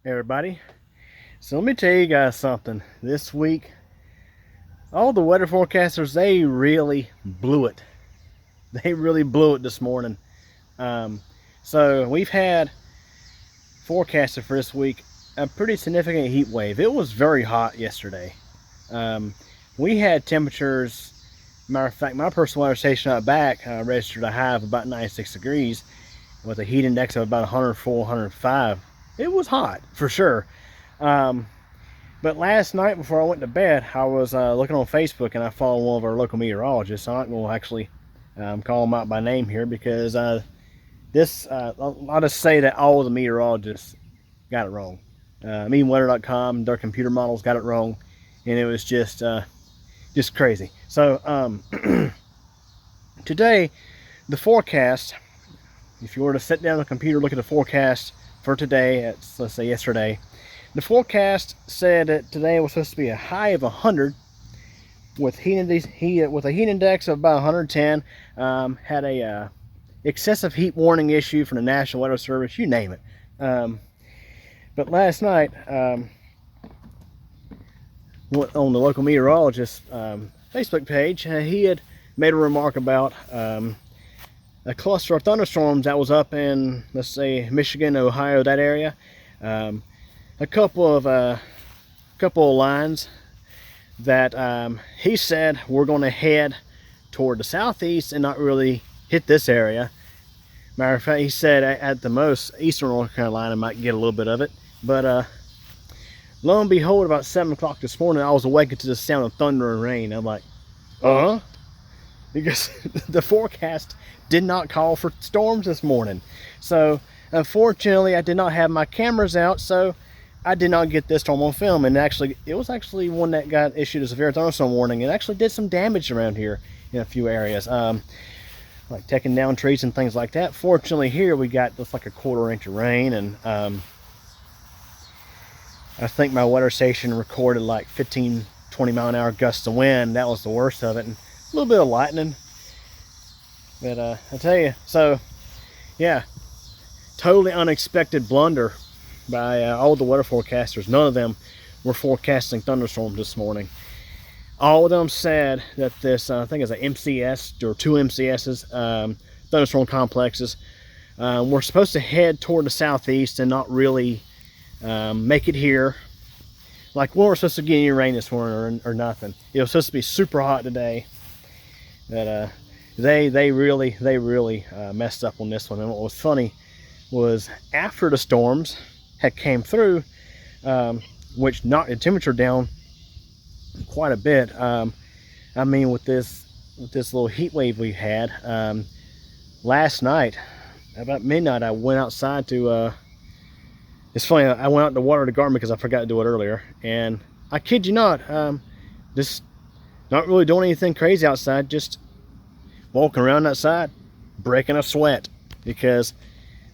Hey everybody, so let me tell you guys something. This week, all the weather forecasters, they really blew it. They really blew it this morning. So we've had forecasted for this week a pretty significant heat wave. It was very hot yesterday. We had temperatures, matter of fact, my personal weather station out back registered a high of about 96 degrees with a heat index of about 104, 105. It was hot for sure. But last night before I went to bed, I was looking on Facebook, and I follow one of our local meteorologists. So I'm not going to actually call him out by name here, because I'll just say that all of the meteorologists got it wrong. Even weather.com, their computer models got it wrong, and it was just crazy. So today, the forecast, if you were to sit down on the computer, look at the forecast for today, let's say yesterday, the forecast said that today was supposed to be a high of 100 with a heat index of about 110. Had a excessive heat warning issue from the National Weather Service, you name it. But last night, on the local meteorologist Facebook page, he had made a remark about a cluster of thunderstorms that was up in, let's say, Michigan, Ohio, that area. A couple of lines that he said we're going to head toward the southeast and not really hit this area. Matter of fact, he said at the most eastern North Carolina might get a little bit of it. But lo and behold, about 7 o'clock this morning, I was awakened to the sound of thunder and rain. I'm like, because the forecast did not call for storms this morning. So unfortunately, I did not have my cameras out, so I did not get this storm on film. And actually, it was actually one that got issued a severe thunderstorm warning. It actually did some damage around here in a few areas, like taking down trees and things like that. Fortunately, here we got just like a 1/4 inch of rain, and I think my weather station recorded like 15-20 mile an hour gusts of wind. That was the worst of it, and a little bit of lightning. But I tell you, so yeah, totally unexpected blunder by all the weather forecasters. None of them were forecasting thunderstorms this morning. All of them said that this, I think it's an MCS or 2 MCSs, thunderstorm complexes, we're supposed to head toward the southeast and not really make it here. Like, we weren't supposed to get any rain this morning or nothing. It was supposed to be super hot today. But they really messed up on this one. And what was funny was after the storms had came through, which knocked the temperature down quite a bit. I mean, with this little heat wave we had last night, about midnight, I went outside to it's funny, I went out to water the garden because I forgot to do it earlier, and I kid you not, just not really doing anything crazy outside, just walking around outside, breaking a sweat, because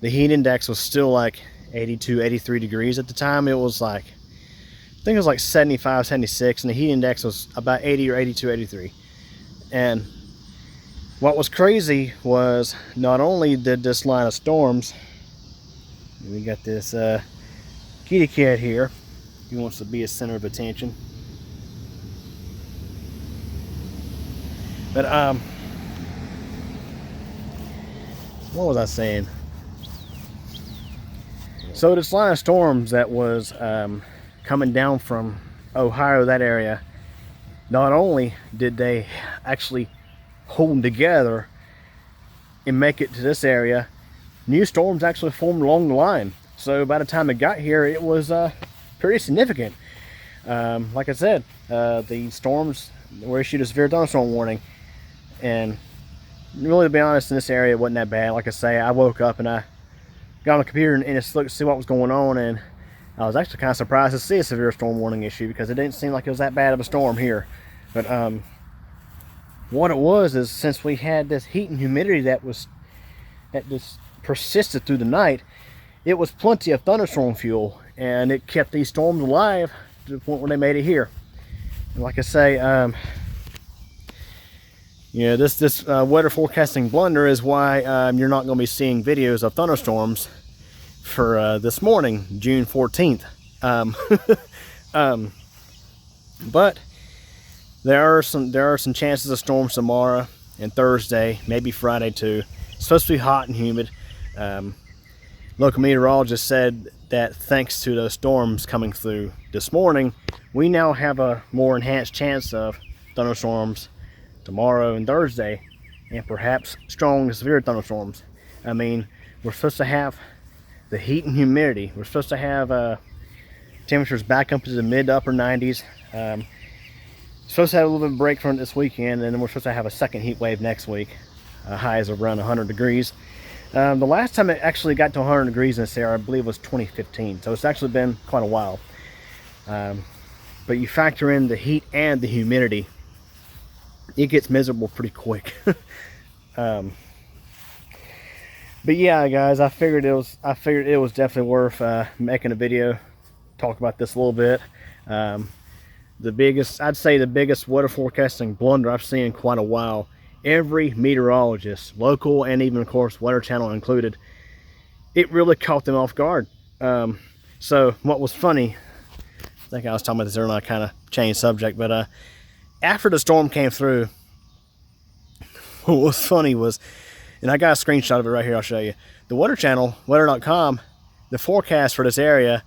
the heat index was still like 82, 83 degrees at the time. It was like, I think it was like 75, 76, and the heat index was about 80 or 82, 83. And what was crazy was, not only did this line of storms, we got this kitty cat here. He wants to be a center of attention. But what was I saying? So this line of storms that was coming down from Ohio, that area, not only did they actually hold together and make it to this area, new storms actually formed along the line. So by the time it got here, it was pretty significant. Like I said, the storms were issued a severe thunderstorm warning, and really, to be honest, in this area it wasn't that bad. Like I say, I woke up and I got on the computer and just looked to see what was going on, and I was actually kind of surprised to see a severe storm warning issue, because it didn't seem like it was that bad of a storm here. But what it was is, since we had this heat and humidity that just persisted through the night, it was plenty of thunderstorm fuel, and it kept these storms alive to the point where they made it here. And like I say, you know, this weather forecasting blunder is why you're not going to be seeing videos of thunderstorms for this morning, June 14th. But there are some chances of storms tomorrow and Thursday, maybe Friday too. It's supposed to be hot and humid. Local meteorologists said that thanks to those storms coming through this morning, we now have a more enhanced chance of thunderstorms tomorrow and Thursday, and perhaps strong to severe thunderstorms. I mean, we're supposed to have the heat and humidity. We're supposed to have temperatures back up to the mid to upper 90s. Supposed to have a little bit of a break from it this weekend, and then we're supposed to have a second heat wave next week. Highs of around 100 degrees. The last time it actually got to 100 degrees in this area, I believe, was 2015. So it's actually been quite a while. But you factor in the heat and the humidity, it gets miserable pretty quick. But yeah, guys, I figured it was definitely worth making a video, talk about this a little bit. I'd say the biggest weather forecasting blunder I've seen in quite a while. Every meteorologist, local and even of course Weather Channel included, it really caught them off guard. So what was funny, I think I was talking about this earlier, I kind of changed subject, but after the storm came through, what was funny was, and I got a screenshot of it right here, I'll show you. The Weather Channel, weather.com, the forecast for this area,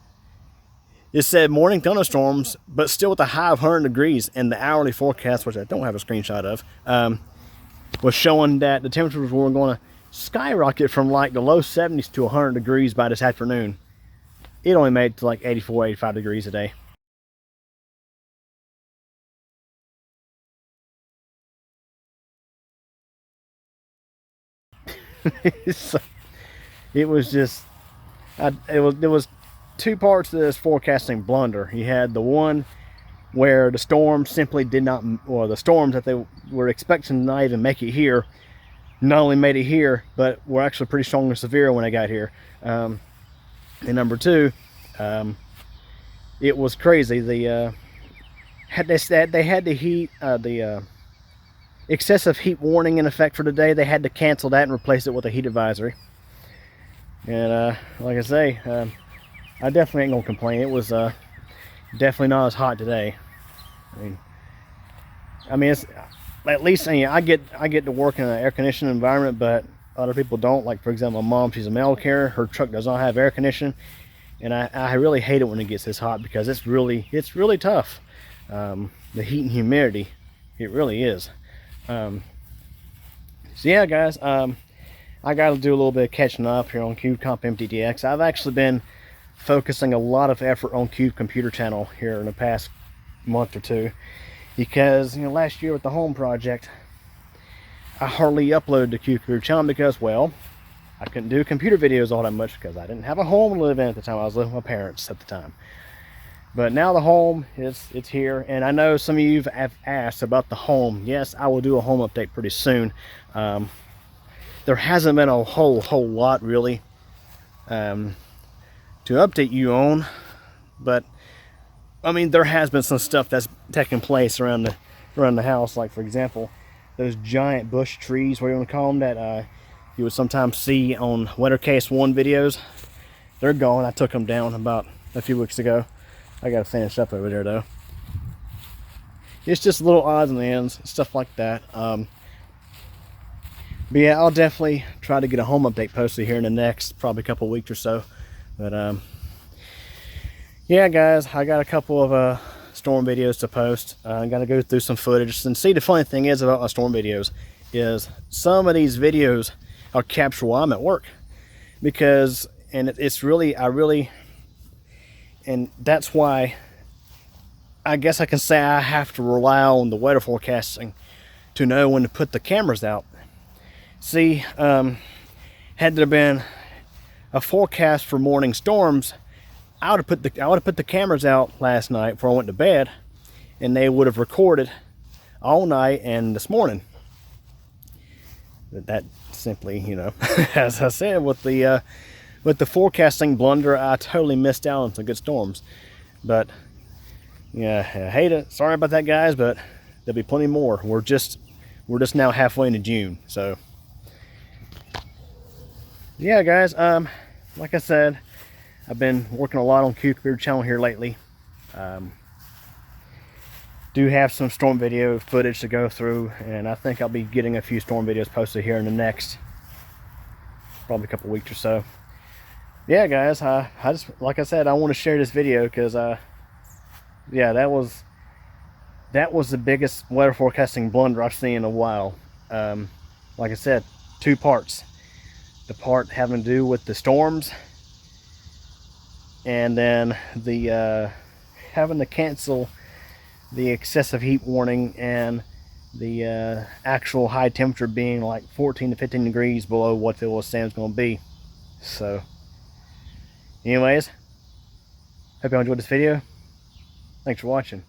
it said morning thunderstorms, but still with a high of 100 degrees, and the hourly forecast, which I don't have a screenshot of, was showing that the temperatures were going to skyrocket from like the low 70s to 100 degrees by this afternoon. It only made it to like 84, 85 degrees a day. So, it was just, there was two parts to this forecasting blunder. You had the one where the storm simply did not, or the storms that they were expecting to not even make it here, not only made it here, but were actually pretty strong and severe when they got here. And number two, it was crazy. They had the heat, the excessive heat warning in effect for today. They had to cancel that and replace it with a heat advisory. And like I say, I definitely ain't gonna complain. It was definitely not as hot today. I mean, it's at least, I get to work in an air-conditioned environment, but other people don't. Like, for example, my mom, she's a mail carrier. Her truck does not have air conditioning, and I really hate it when it gets this hot because it's really tough. The heat and humidity, it really is. So yeah, guys, I got to do a little bit of catching up here on CubeComp MTTX. I've actually been focusing a lot of effort on Cube Computer Channel here in the past month or two, because last year with the home project, I hardly uploaded to Cube Computer Channel because, well, I couldn't do computer videos all that much because I didn't have a home to live in at the time. I was living with my parents at the time. But now the home it's here, and I know some of you have asked about the home. Yes, I will do a home update pretty soon. There hasn't been a whole lot really to update you on, but I mean, there has been some stuff that's taking place around the house. Like, for example, those giant bush trees, what you want to call them, that you would sometimes see on Weather Case 1 videos. They're gone. I took them down about a few weeks ago. I got to finish up over there though. It's just little odds and ends, stuff like that. But yeah, I'll definitely try to get a home update posted here in the next probably couple weeks or so. But yeah, guys, I got a couple of storm videos to post. I got to go through some footage and see. The funny thing is about my storm videos is some of these videos are captured while I'm at work, because it's really, and that's why I guess I can say I have to rely on the weather forecasting to know when to put the cameras out. See, had there been a forecast for morning storms, I would have put the cameras out last night before I went to bed, and they would have recorded all night and this morning. But that simply, as I said, with the forecasting blunder, I totally missed out on some good storms. But yeah, I hate it. Sorry about that, guys, but there'll be plenty more. We're just now halfway into June, so yeah, guys. Like I said, I've been working a lot on Beard channel here lately. Do have some storm video footage to go through, and I think I'll be getting a few storm videos posted here in the next probably a couple weeks or so. Yeah, guys, I just, like I said, I want to share this video because yeah, that was the biggest weather forecasting blunder I've seen in a while. Like I said, two parts. The part having to do with the storms, and then the having to cancel the excessive heat warning, and the actual high temperature being like 14 to 15 degrees below what it was saying it's going to be. So anyways, hope you all enjoyed this video. Thanks for watching.